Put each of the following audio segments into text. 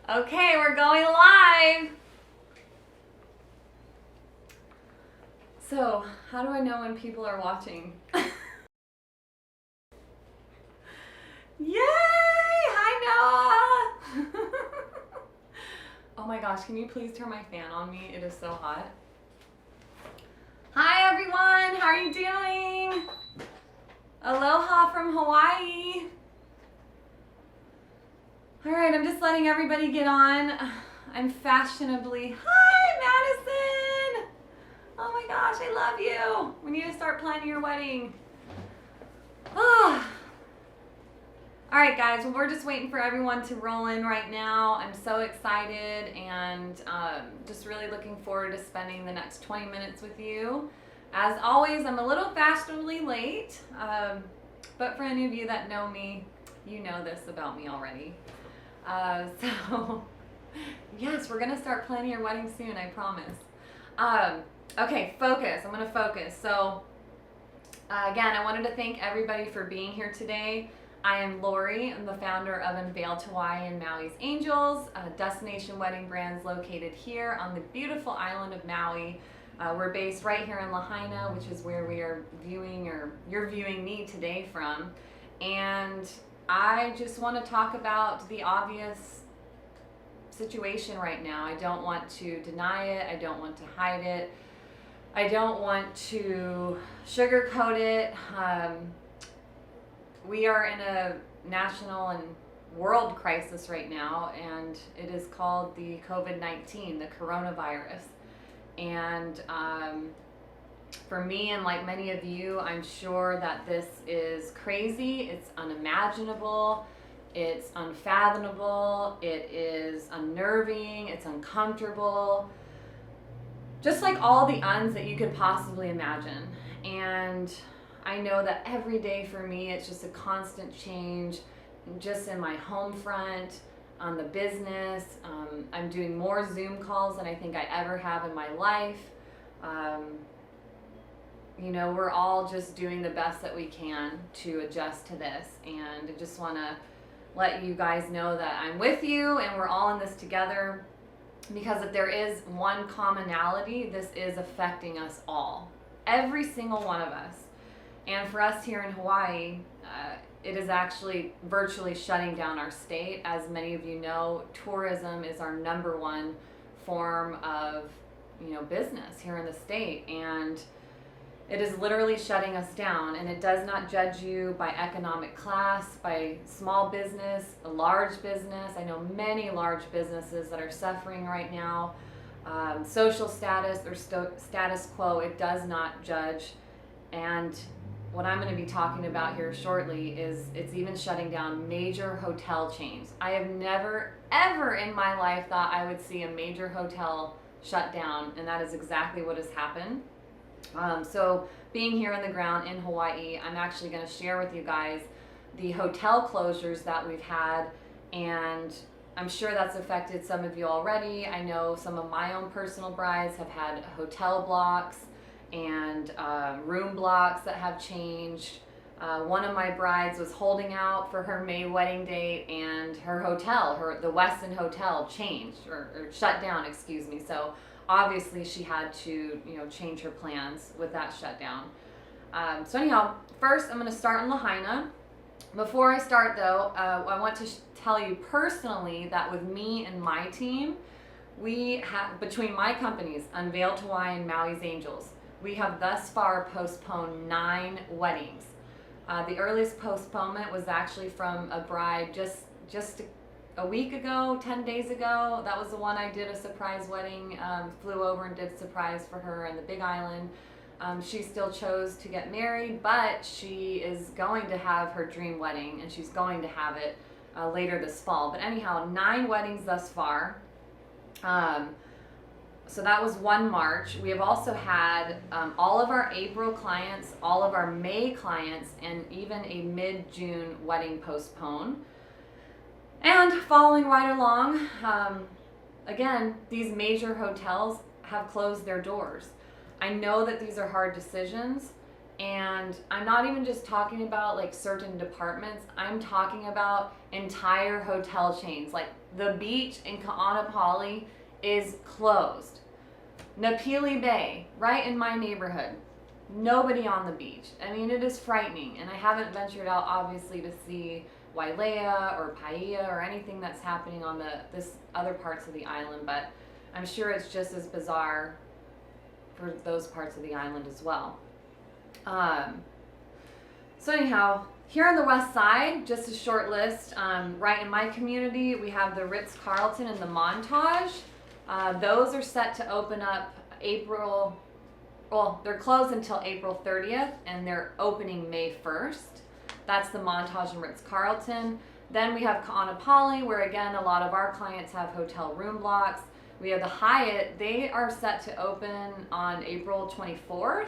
Okay, we're going live. So, how do I know when people are watching? Yay! Hi, Noah! Oh my gosh, can you please turn my fan on me? It is so hot. Hi, everyone. How are you doing? Aloha from Hawaii. All right, I'm just letting everybody get on. I'm fashionably. Hi, Madison. Oh my gosh, I love you. We need to start planning your wedding. Ah. All right, guys, well, we're just waiting for everyone to roll in right now. I'm so excited and just really looking forward to spending the next 20 minutes with you. As always, I'm a little fashionably late, but for any of you that know me, you know this about me already. So, yes, we're going to start planning your wedding soon, I promise. Okay, focus. I'm going to focus. So, again, I wanted to thank everybody for being here today. I am Lori. I'm the founder of Unveiled Hawaii and Maui's Angels, a destination wedding brands located here on the beautiful island of Maui. We're based right here in Lahaina, which is where we are viewing, or you're viewing me today from. And I just want to talk about the obvious situation right now. I don't want to deny it. I don't want to hide it. I don't want to sugarcoat it. We are in a national and world crisis right now, and it is called the Covid19, the coronavirus. And for me, and like many of you, I'm sure that this is crazy. It's unimaginable. It's unfathomable. It is unnerving. It's uncomfortable. Just like all the uns that you could possibly imagine. And I know that every day for me, it's just a constant change, just in my home front, on the business. I'm doing more Zoom calls than I think I ever have in my life. You know, we're all just doing the best that we can to adjust to this. And I just want to let you guys know that I'm with you and we're all in this together. Because if there is one commonality, this is affecting us all. Every single one of us. And for us here in Hawaii, it is actually virtually shutting down our state. As many of you know, tourism is our number one form of, business here in the state. And it is literally shutting us down. And it does not judge you by economic class, by small business, a large business. I know many large businesses that are suffering right now. Social status or status quo, it does not judge. And what I'm going to be talking about here shortly is it's even shutting down major hotel chains. I have never, ever in my life thought I would see a major hotel shut down, and that is exactly what has happened. So being here on the ground in Hawaii, I'm actually going to share with you guys the hotel closures that we've had, and I'm sure that's affected some of you already. I know some of my own personal brides have had hotel blocks and room blocks that have changed. One of my brides was holding out for her May wedding date, and her hotel, the Westin Hotel, changed or shut down, excuse me. So obviously she had to, change her plans with that shutdown. So anyhow, first I'm going to start in Lahaina. Before I start though, I want to tell you personally that with me and my team, we have, between my companies, Unveiled Hawaii and Maui's Angels, we have thus far postponed 9 weddings. The earliest postponement was actually from a bride just a week ago, 10 days ago. That was the one I did a surprise wedding, flew over and did a surprise for her in the Big Island. She still chose to get married, but she is going to have her dream wedding, and she's going to have it later this fall. But anyhow, 9 weddings thus far. So that was 1 March. We have also had all of our April clients, all of our May clients, and even a mid-June wedding postpone. And following right along, again, these major hotels have closed their doors. I know that these are hard decisions, And I'm not even just talking about like certain departments. I'm talking about entire hotel chains. Like the beach in Ka'anapali is closed. Napili Bay, right in my neighborhood, nobody on the beach. I mean, it is frightening. And I haven't ventured out, obviously, to see Wailea or Paia or anything that's happening on this other parts of the island, but I'm sure it's just as bizarre for those parts of the island as well. So anyhow, here on the west side, just a short list. Right in my community, we have the Ritz-Carlton and the Montage. Those are set to open up April, well, they're closed until April 30th, and they're opening May 1st. That's the Montage and Ritz-Carlton. Then we have Ka'anapali, where again, a lot of our clients have hotel room blocks. We have the Hyatt. They are set to open on April 24th.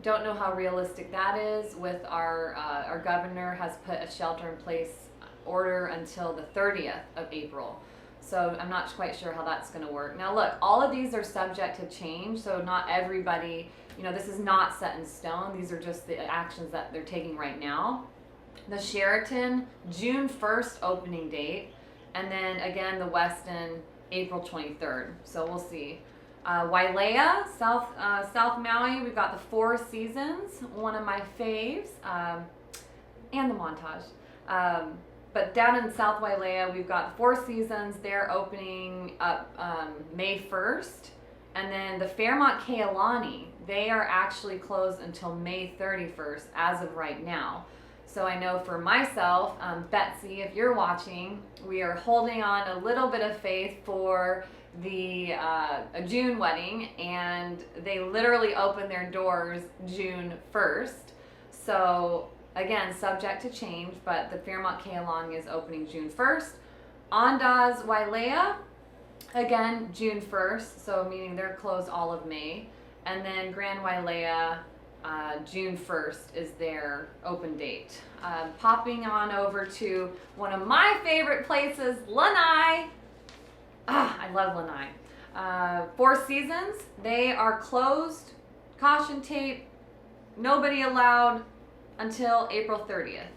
Don't know how realistic that is with our governor has put a shelter in place order until the 30th of April. So I'm not quite sure how that's going to work. Now look, all of these are subject to change, so not everybody, this is not set in stone. These are just the actions that they're taking right now. The Sheraton, June 1st opening date, and then again the Westin, April 23rd. So we'll see. Wailea, South Maui, we've got the Four Seasons, one of my faves, and the Montage. But down in South Wailea, we've got the Four Seasons. They're opening up May 1st. And then the Fairmont Kealani, they are actually closed until May 31st as of right now. So I know for myself, Betsy, if you're watching, we are holding on a little bit of faith for the a June wedding, and they literally open their doors June 1st. So again, subject to change, but the Fairmont Kealani is opening June 1st. Andaz Wailea, again, June 1st, so meaning they're closed all of May. And then Grand Wailea, June 1st is their open date. Popping on over to one of my favorite places, Lanai. I love Lanai. Four Seasons, they are closed, caution tape, nobody allowed until April 30th.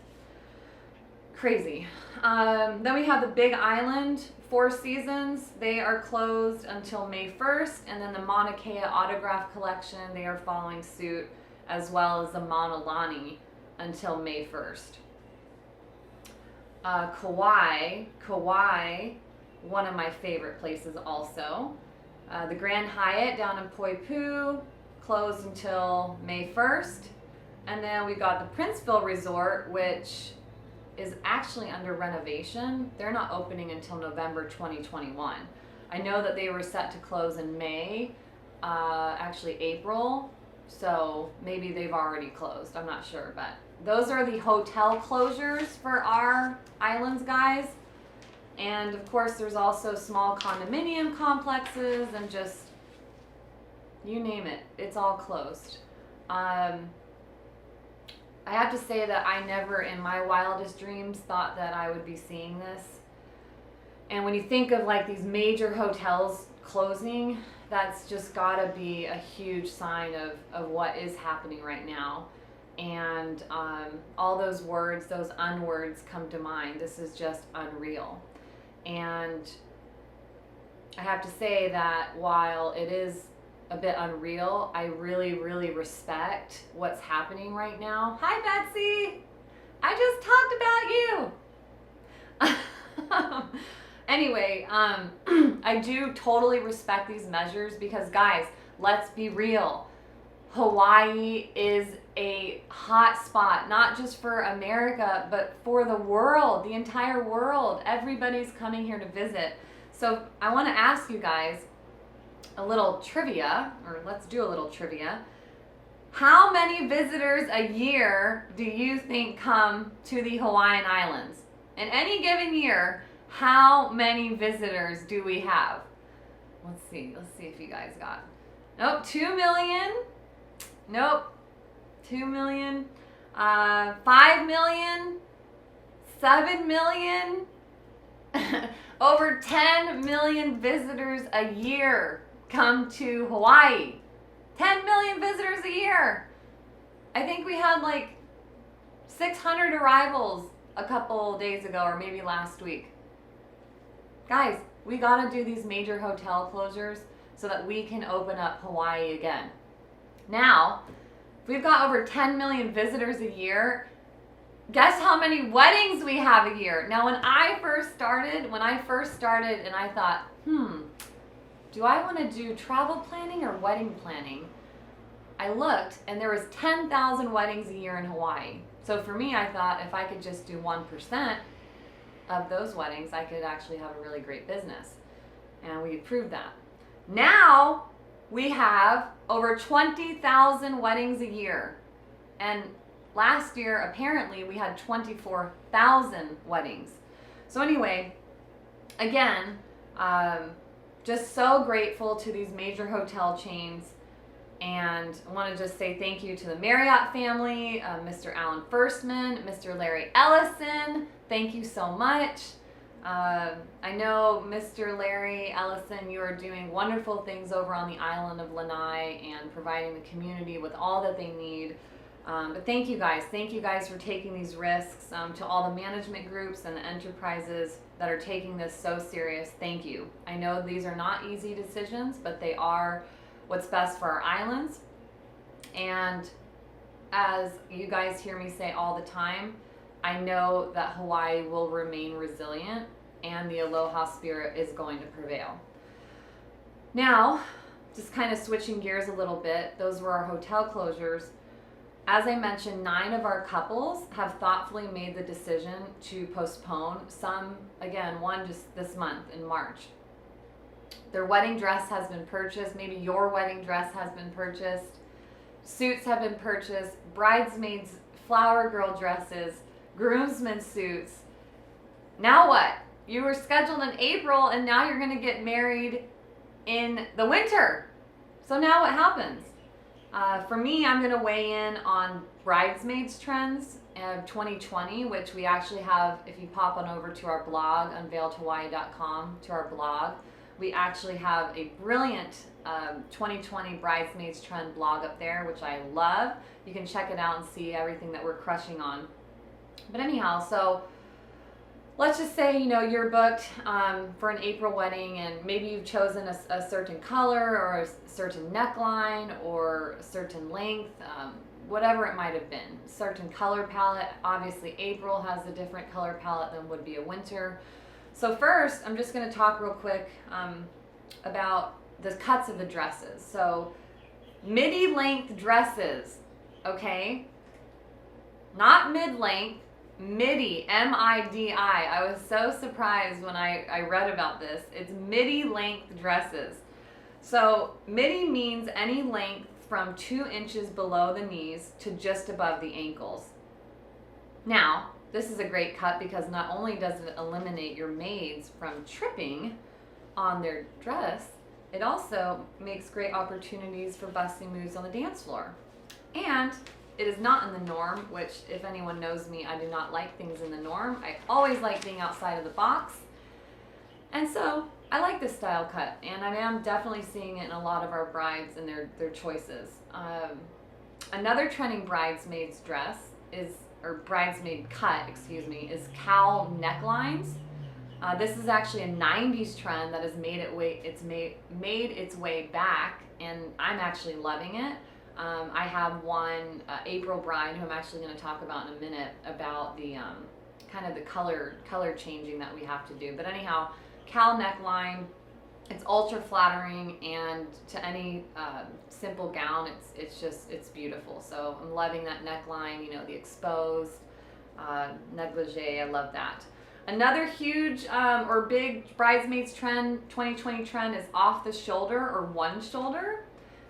Crazy. Then we have the Big Island, Four Seasons, they are closed until May 1st, and then the Mauna Kea Autograph Collection, they are following suit, as well as the Mauna Lani until May 1st. Kauai, one of my favorite places also. The Grand Hyatt down in Poipu, closed until May 1st. And then we got the Princeville Resort, which is actually under renovation. They're not opening until November 2021. I know that they were set to close in May, actually April, so maybe they've already closed. I'm not sure, but those are the hotel closures for our islands, guys. And of course, there's also small condominium complexes and just, you name it, it's all closed. I have to say that I never in my wildest dreams thought that I would be seeing this. And when you think of like these major hotels closing, that's just gotta be a huge sign of what is happening right now. And all those words, those unwords come to mind. This is just unreal. And I have to say that while it is a bit unreal, I really, really respect what's happening right now. Hi, Betsy! I just talked about you! Anyway, I do totally respect these measures because, guys, let's be real. Hawaii is a hot spot, not just for America, but for the world, the entire world. Everybody's coming here to visit. So I want to ask you guys a little trivia, or let's do a little trivia. How many visitors a year do you think come to the Hawaiian Islands? In any given year, how many visitors do we have? Let's see if you guys got. Nope, 2 million. Nope, 2 million. 5 million. 7 million. Over 10 million visitors a year come to Hawaii. 10 million visitors a year. I think we had like 600 arrivals a couple days ago, or maybe last week. Guys, we gotta do these major hotel closures so that we can open up Hawaii again. Now, if we've got over 10 million visitors a year, guess how many weddings we have a year? Now, when I first started and I thought, do I want to do travel planning or wedding planning? I looked and there was 10,000 weddings a year in Hawaii. So for me, I thought if I could just do 1% of those weddings, I could actually have a really great business. And we proved that. Now we have over 20,000 weddings a year. And last year, apparently, we had 24,000 weddings. So anyway, again, just so grateful to these major hotel chains. And I want to just say thank you to the Marriott family, Mr. Alan Firstman, Mr. Larry Ellison. Thank you so much. I know, Mr. Larry Ellison, you are doing wonderful things over on the island of Lanai and providing the community with all that they need. But thank you guys. Thank you guys for taking these risks. To all the management groups and the enterprises that are taking this so serious, thank you. I know these are not easy decisions, but they are what's best for our islands. And as you guys hear me say all the time, I know that Hawaii will remain resilient and the aloha spirit is going to prevail. Now, just kind of switching gears a little bit, those were our hotel closures. As I mentioned, 9 of our couples have thoughtfully made the decision to postpone. Some, again, one just this month in March. Their wedding dress has been purchased. Maybe your wedding dress has been purchased. Suits have been purchased. Bridesmaids, flower girl dresses, groomsmen suits. Now what? You were scheduled in April and now you're going to get married in the winter. So now what happens? For me, I'm going to weigh in on bridesmaids trends of 2020, which we actually have, if you pop on over to our blog, unveiledhawaii.com, to our blog, we actually have a brilliant 2020 bridesmaids trend blog up there, which I love. You can check it out and see everything that we're crushing on. But anyhow, so let's just say, you're booked for an April wedding and maybe you've chosen a certain color or a certain neckline or a certain length, whatever it might have been. Certain color palette. Obviously, April has a different color palette than would be a winter. So first, I'm just going to talk real quick about the cuts of the dresses. So midi length dresses, okay? Not mid-length. Midi, M-I-D-I. I was so surprised when I read about this. It's midi length dresses. So midi means any length from 2 inches below the knees to just above the ankles. Now, this is a great cut because not only does it eliminate your maids from tripping on their dress, it also makes great opportunities for busting moves on the dance floor. And it is not in the norm, which if anyone knows me, I do not like things in the norm. I always like being outside of the box. And so I like this style cut, and I am definitely seeing it in a lot of our brides and their choices. Another trending bridesmaid's dress bridesmaid cut, is cowl necklines. This is actually a 90s trend that has made its way back, and I'm actually loving it. I have one April bride who I'm actually going to talk about in a minute about the kind of the color changing that we have to do. But anyhow, cowl neckline, it's ultra flattering, and to any simple gown, it's beautiful. So I'm loving that neckline, the exposed negligee. I love that. Another huge or big bridesmaids trend, 2020 trend, is off the shoulder or one shoulder.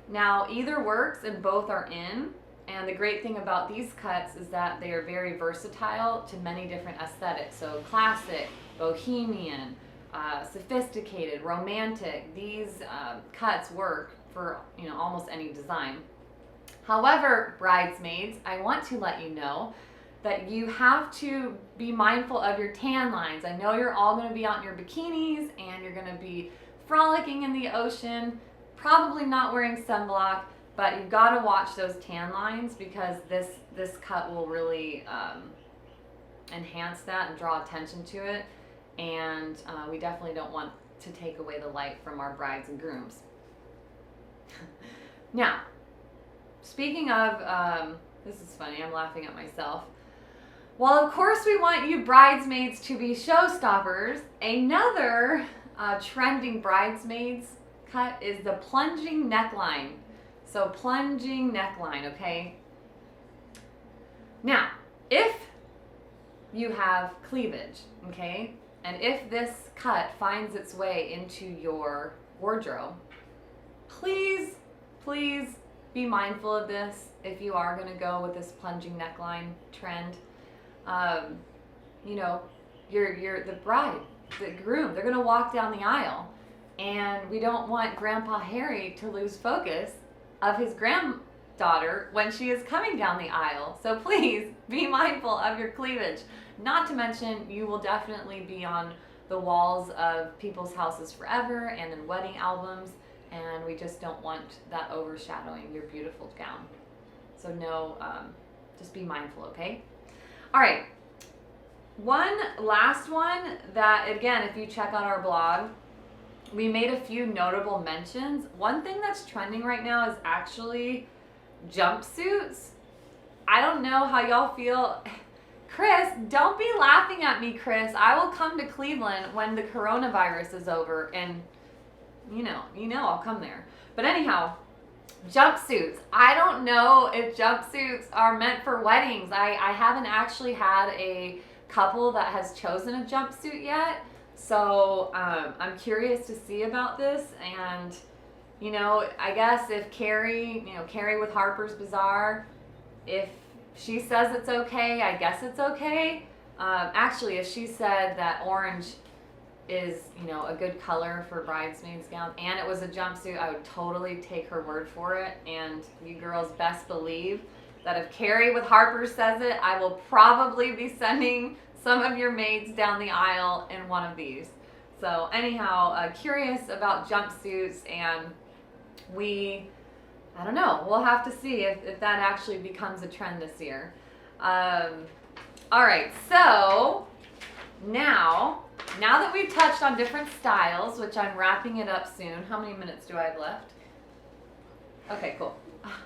Now, either works and both are in. And the great thing about these cuts is that they are very versatile to many different aesthetics. So classic, bohemian, sophisticated, romantic. These cuts work for almost any design. However, bridesmaids, I want to let you know that you have to be mindful of your tan lines. I know you're all going to be out in your bikinis and you're going to be frolicking in the ocean, probably not wearing sunblock, But you've got to watch those tan lines because this cut will really enhance that and draw attention to it. And we definitely don't want to take away the light from our brides and grooms. Now, speaking of, this is funny, I'm laughing at myself. Well, of course we want you bridesmaids to be showstoppers. Another trending bridesmaids cut is the plunging neckline. So plunging neckline, okay? Now, if you have cleavage, okay, and if this cut finds its way into your wardrobe, please, please be mindful of this if you are going to go with this plunging neckline trend. You know, you're the bride, the groom, they're going to walk down the aisle, and we don't want Grandpa Harry to lose focus of his granddaughter when she is coming down the aisle. So please be mindful of your cleavage. Not to mention, you will definitely be on the walls of people's houses forever and in wedding albums, and we just don't want that overshadowing your beautiful gown. So no, just be mindful, okay? All right, one last one that, again, if you check out our blog, we made a few notable mentions. One thing that's trending right now is actually jumpsuits. I don't know how y'all feel. Chris, don't be laughing at me, Chris. I will come to Cleveland when the coronavirus is over, and you know I'll come there. But anyhow, jumpsuits. I don't know if jumpsuits are meant for weddings. I haven't actually had a couple that has chosen a jumpsuit yet. So I'm curious to see about this, and you know, I guess if Carrie with Harper's Bazaar, if she says it's okay, I guess it's okay. Actually, if she said that orange is, you know, a good color for bridesmaids gown, and it was a jumpsuit, I would totally take her word for it. And you girls best believe that if Carrie with Harper's says it, I will probably be sending some of your maids down the aisle in one of these. So anyhow, curious about jumpsuits, and I don't know, we'll have to see if that actually becomes a trend this year. All right, so now that we've touched on different styles, which I'm wrapping it up soon. How many minutes do I have left? Okay, cool.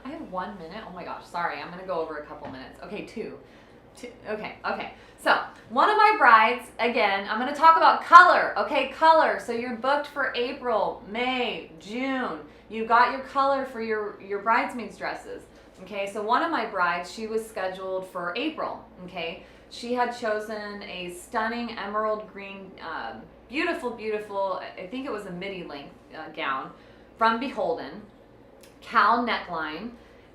I have 1 minute. Oh my gosh, sorry. I'm gonna go over a couple minutes. Okay, two. Okay. So one of my brides, again, I'm gonna talk about color. Okay, color. So you're booked for April, May, June. You got your color for your bridesmaids dresses. Okay, so one of my brides, she was scheduled for April. Okay, she had chosen a stunning emerald green, beautiful, I think it was a midi length gown from Beholden, cowl neckline,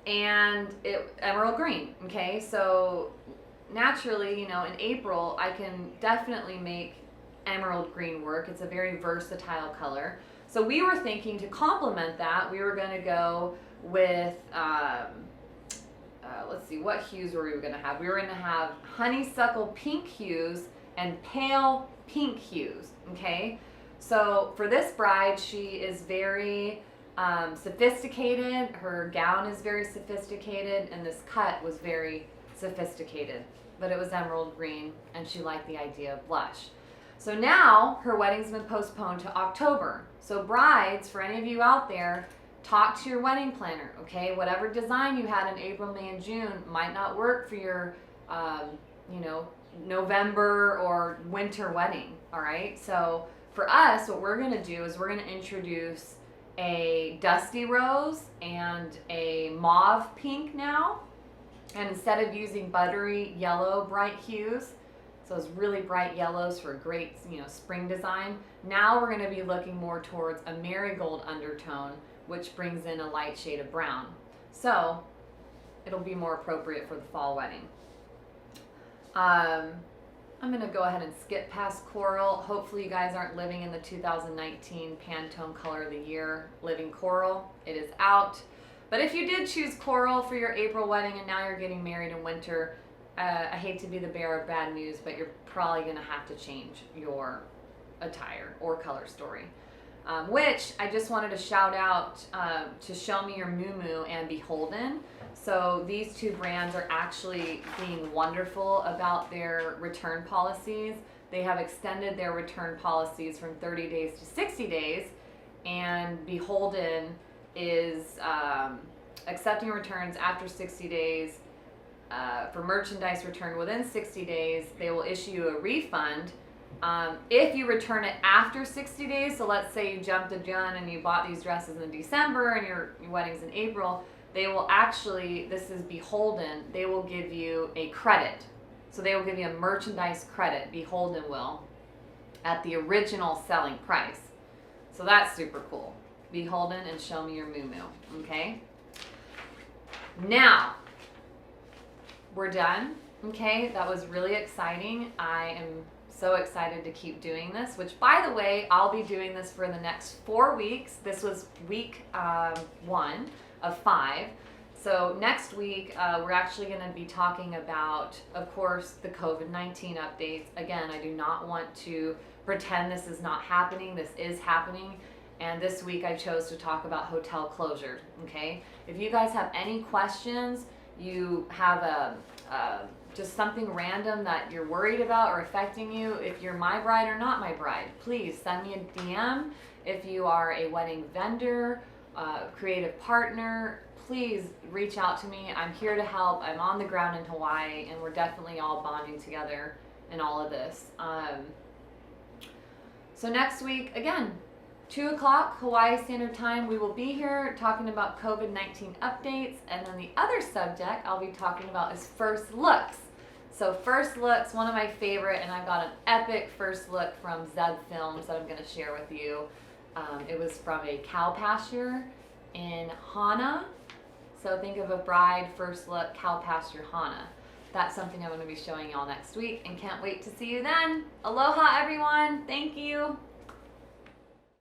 and emerald green. Okay, so naturally, you know, in April, I can definitely make emerald green work. It's a very versatile color. So we were thinking to complement that, we were going to go with, let's see, what hues were we going to have? We were going to have honeysuckle pink hues and pale pink hues, okay? So for this bride, she is very sophisticated. Her gown is very sophisticated, and this cut was very sophisticated, but it was emerald green, and she liked the idea of blush. So now her wedding's been postponed to October. So brides, for any of you out there, talk to your wedding planner, okay? Whatever design you had in April, May, and June might not work for your, you know, November or winter wedding, all right? So for us, what we're gonna do is we're gonna introduce a dusty rose and a mauve pink now. And instead of using buttery yellow bright hues, so those really bright yellows for a great, you know, spring design, now we're going to be looking more towards a marigold undertone, which brings in a light shade of brown. So it'll be more appropriate for the fall wedding. I'm going to go ahead and skip past coral. Hopefully you guys aren't living in the 2019 Pantone Color of the Year Living Coral. It is out. But if you did choose coral for your April wedding and now you're getting married in winter, I hate to be the bearer of bad news, but you're probably going to have to change your attire or color story. which I just wanted to shout out to Show Me Your Moo Moo and Beholden. So these two brands are actually being wonderful about their return policies. They have extended their return policies from 30 days to 60 days, and Beholden is accepting returns after 60 days. For merchandise returned within 60 days, they will issue you a refund. If you return it after 60 days, so let's say you jumped the gun and you bought these dresses in December and your wedding's in April, they will actually, this is Beholden, they will give you a credit. So they will give you a merchandise credit, Beholden will, at the original selling price. So that's super cool. Beholden and Show Me Your Moo Moo, okay? Now, we're done, okay? That was really exciting. I am so excited to keep doing this, which, by the way, I'll be doing this for the next 4 weeks. This was week 1 of 5. So next week, we're actually going to be talking about, of course, the COVID-19 updates. Again, I do not want to pretend this is not happening. This is happening. And this week I chose to talk about hotel closures, okay? If you guys have any questions, you have just something random that you're worried about or affecting you, if you're my bride or not my bride, please send me a DM. If you are a wedding vendor, creative partner, please reach out to me. I'm here to help. I'm on the ground in Hawaii, and we're definitely all bonding together in all of this. So next week, again, 2 o'clock Hawaii Standard Time, we will be here talking about COVID-19 updates, and then the other subject I'll be talking about is first looks. So first looks, one of my favorite, and I got an epic first look from Zeb Films that I'm going to share with you. It was from a cow pasture in Hana. So think of a bride first look cow pasture Hana. That's something I'm going to be showing y'all next week, and can't wait to see you then. Aloha everyone. Thank you.